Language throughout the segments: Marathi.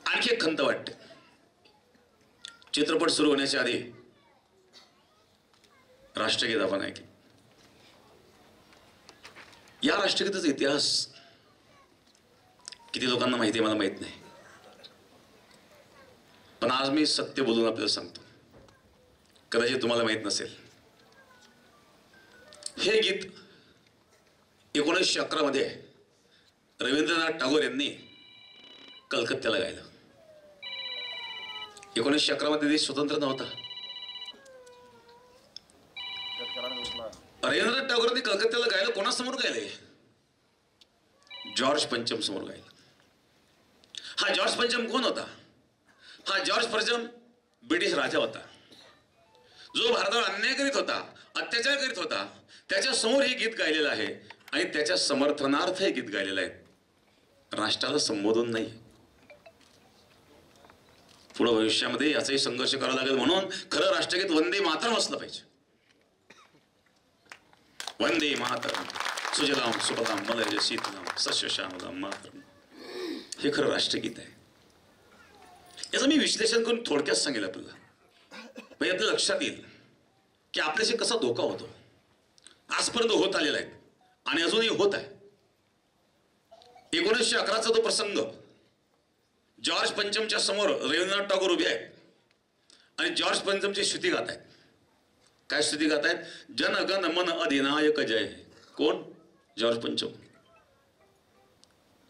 आणखी एक खंत वाटते. चित्रपट सुरू होण्याच्या आधी राष्ट्रगीत आपण ऐकले. या राष्ट्रगीताचा इतिहास किती लोकांना माहिती आहे मला माहित नाही, पण आज मी सत्य बोलून आपल्याला सांगतो, कदाचित तुम्हाला माहित नसेल. हे गीत 1911 मध्ये रवींद्रनाथ टागोर यांनी कलकत्त्याला गायलं. 1911 मध्ये देश स्वतंत्र नव्हता. रवींद्रनाथ टागोरांनी कलकत्त्याला गायलं. कोणासमोर गायलंय? जॉर्ज पंचम समोर गायलं. हा जॉर्ज पंचम कोण होता? हा जॉर्ज पंचम ब्रिटिश राजा होता, जो भारतावर अन्याय करीत होता, अत्याचार करीत होता. त्याच्या समोर हे गीत गायलेलं आहे आणि त्याच्या समर्थनार्थ हे गीत गायलेलं आहे. राष्ट्राला संबोधन नाही. पुढे भविष्यामध्ये याचाही संघर्ष करावा लागेल. म्हणून खरं राष्ट्रगीत वंदे मातरम असलं पाहिजे. वंदे मातरम सुजलाम सुफलाम मलयज शीतलाम सस्यश्यामलाम मातरम, हे खरं राष्ट्रगीत आहे. याचं मी विश्लेषण करून थोडक्यात सांगेल आपल्याला, म्हणजे आपल्या लक्षात येईल की आपल्याशी कसा धोका होतो. आजपर्यंत होत आलेला आहे आणि अजूनही होत आहे. 1911चा तो प्रसंग, जॉर्ज पंचमच्या समोर रवींद्रनाथ टागोर उभे आहेत आणि जॉर्ज पंचमची स्तुती गात आहेत. काय स्तुती गात आहेत? जन गण मन अधिनायक जय. कोण? जॉर्ज पंचम.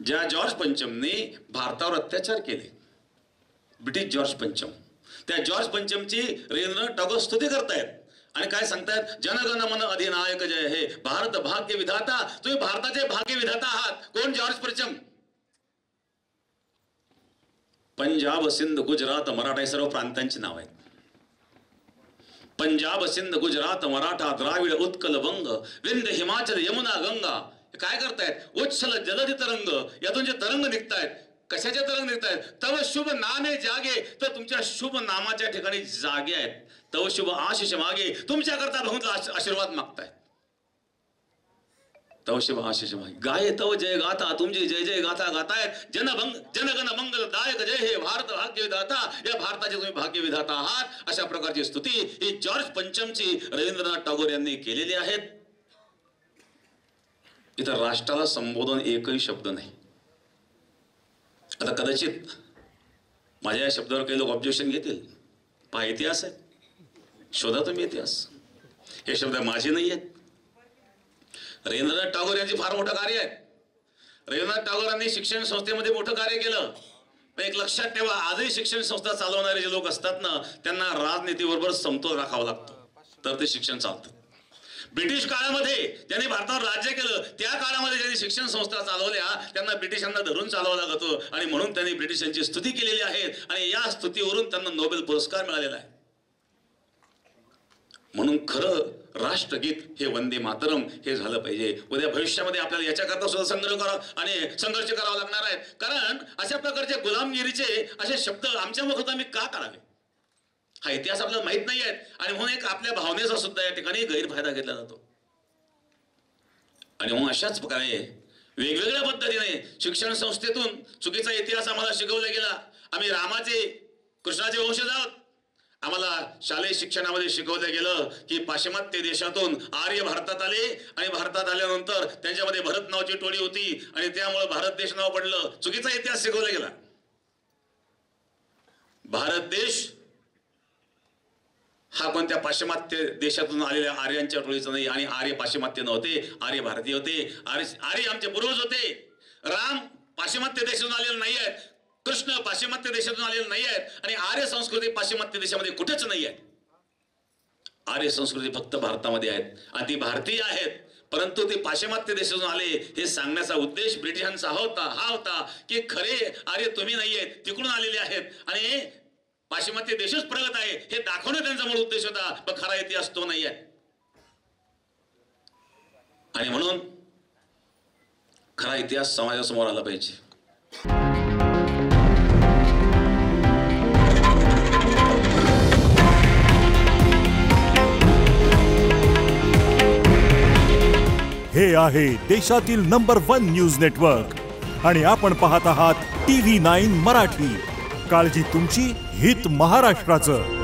ज्या जॉर्ज पंचमने भारतावर अत्याचार केले, ब्रिटिश जॉर्ज पंचम, त्या जॉर्ज पंचमची रवींद्रनाथ टागोर स्तुती करतायत आणि काय सांगतायत? जनगण मन अधिनायक जय हे, भारत भाग्य विधाता. तुम्ही भारताचे भाग्य विधाता आहात. कोण? जॉर्ज पंचम. पंजाब सिंध गुजरात मराठा हे सर्व प्रांतांची नाव आहेत. पंजाब सिंध गुजरात मराठा द्राविड उत्कल वंग विंध्य हिमाचल यमुना गंगा. हे काय करतायत? उच्छल जलधि तरंग. यातून जे तरंग निघतायत, कशाचे तरंग निघतायत? तव शुभ नामे जागे. तर तुमच्या शुभ नामाच्या ठिकाणी जागे आहेत. तव शुभ आशिष मागे. तुमच्याकरता भगवंत आशीर्वाद मागतायत. तव शुभ आशिष मागे. गाये तव जय गाथा. तुमची जय जय गाथा गातायत. जनगण मंगल दायक जय हे, भारत भाग्य विधाता. या भारताचे तुम्ही भाग्य विधाता आहात. अशा प्रकारची स्तुती ही जॉर्ज पंचमची रवींद्रनाथ टागोर यांनी केलेली आहेत. इथं राष्ट्राला संबोधन एकही शब्द नाही. आता कदाचित माझ्या या शब्दावर काही लोक ऑब्जेक्शन घेतील. पहा, इतिहास आहे, शोधा तुम्ही इतिहास. हे शब्द माझे नाही आहेत. रवींद्रनाथ टागोर यांचे फार मोठं कार्य आहे. रवींद्रनाथ टागोरांनी शिक्षण संस्थेमध्ये मोठं कार्य केलं. एक लक्षात ठेवा, आजही शिक्षण संस्था चालवणारे जे लोक असतात ना, त्यांना राजनीतीबरोबर समतोल राखावा लागतो, तर ते शिक्षण चालतं. ब्रिटिश काळामध्ये ज्यांनी भारतावर राज्य केलं, त्या काळामध्ये ज्यांनी शिक्षण संस्था चालवल्या, त्यांना ब्रिटिशांना धरून चालवावं लागत होतं आणि म्हणून त्यांनी ब्रिटिशांची स्तुती केलेली आहे आणि या स्तुतीवरून त्यांना नोबेल पुरस्कार मिळालेला आहे. म्हणून खरं राष्ट्रगीत हे वंदे मातरम हे झालं पाहिजे. उद्या भविष्यामध्ये आपल्याला याच्याकरता सुद्धा संघर्ष करावा लागणार आहे. कारण अशा प्रकारचे गुलामगिरीचे असे शब्द आमच्या मुखात आम्ही का करावे? हा इतिहास आपल्याला माहित नाही आहे आणि म्हणून एक आपल्या भावनेचा सुद्धा या ठिकाणी गैरफायदा घेतला जातो. आणि म्हणून अशाच प्रकारे वेगवेगळ्या पद्धतीने शिक्षण संस्थेतून चुकीचा इतिहास आम्हाला शिकवला गेला. आम्ही रामाचे कृष्णाचे वंशज आहोत. आम्हाला शालेय शिक्षणामध्ये शिकवलं गेलं की पाश्चिमात्य देशातून आर्य भारतात आले आणि भारतात आल्यानंतर त्यांच्यामध्ये भरत नावाची टोळी होती आणि त्यामुळे भारत देश नाव पडलं. चुकीचा इतिहास शिकवला गेला. भारत देश हा कोणत्या पाश्चिमात्य देशातून आलेल्या आर्यांच्या टोळीचा नाही आणि आर्य पाश्चिमात्य नव्हते, आर्य भारतीय होते. आर्य आमचे पूर्वज होते. राम पाश्चिमात्य देशातून आलेले नाही आहेत, कृष्ण पाश्चिमात्य देशातून आलेले नाही आहेत आणि आर्य संस्कृती पाश्चिमात्य देशामध्ये कुठेच नाही आहे. आर्य संस्कृती फक्त भारतामध्ये आहेत आणि ती भारतीय आहेत. परंतु ते पाश्चिमात्य देशातून आले हे सांगण्याचा उद्देश ब्रिटिशांचा हा होता की खरे आर्य तुम्ही नाही आहेत, तिकडून आलेले आहेत आणि पाश्चिमात्य देशच प्रगत आहे हे दाखवणे त्यांचा मूळ उद्देश होता. पण खरा इतिहास तो नाही आहे. आणि म्हणून खरा इतिहास समाजासमोर आला पाहिजे. हे आहे देशातील नंबर 1 न्यूज नेटवर्क आणि आपण पाहत आहात TV9 मराठी. काळजी तुमची, हित महाराष्ट्राचं.